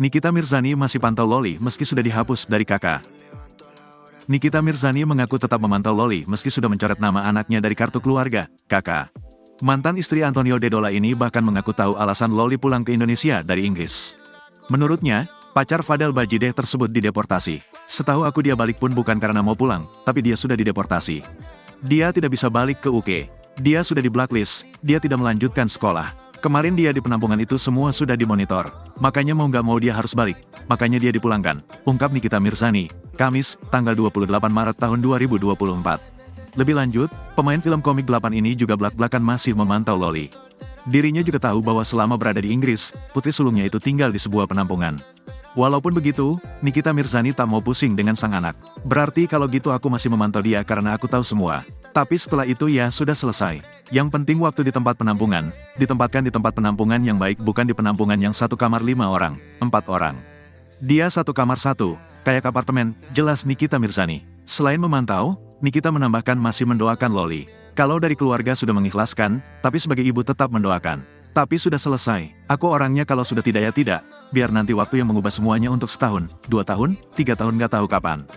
Nikita Mirzani masih pantau Loli meski sudah dihapus dari kakak. Nikita Mirzani mengaku tetap memantau Loli meski sudah mencoret nama anaknya dari kartu keluarga, kakak. Mantan istri Antonio Dedola ini bahkan mengaku tahu alasan Loli pulang ke Indonesia dari Inggris. Menurutnya, pacar Fadel Bajideh tersebut dideportasi. Setahu aku dia balik pun bukan karena mau pulang, tapi dia sudah dideportasi. Dia tidak bisa balik ke UK. Dia sudah di blacklist, dia tidak melanjutkan sekolah. Kemarin dia di penampungan itu semua sudah dimonitor. Makanya mau nggak mau dia harus balik. Makanya dia dipulangkan, ungkap Nikita Mirzani, Kamis, tanggal 28 Maret tahun 2024. Lebih lanjut, pemain film komik 8 ini juga belak-belakan masih memantau Loli. Dirinya juga tahu bahwa selama berada di Inggris, putri sulungnya itu tinggal di sebuah penampungan. Walaupun begitu, Nikita Mirzani tak mau pusing dengan sang anak. Berarti kalau gitu aku masih memantau dia karena aku tahu semua. Tapi setelah itu ya sudah selesai. Yang penting waktu di tempat penampungan, ditempatkan di tempat penampungan yang baik bukan di penampungan yang satu kamar 5 orang, 4 orang. Dia satu kamar satu, kayak apartemen, jelas Nikita Mirzani. Selain memantau, Nikita menambahkan masih mendoakan Loli. Kalau dari keluarga sudah mengikhlaskan, tapi sebagai ibu tetap mendoakan. Tapi sudah selesai, aku orangnya kalau sudah tidak ya tidak, biar nanti waktu yang mengubah semuanya untuk setahun, 2 tahun, 3 tahun gak tahu kapan.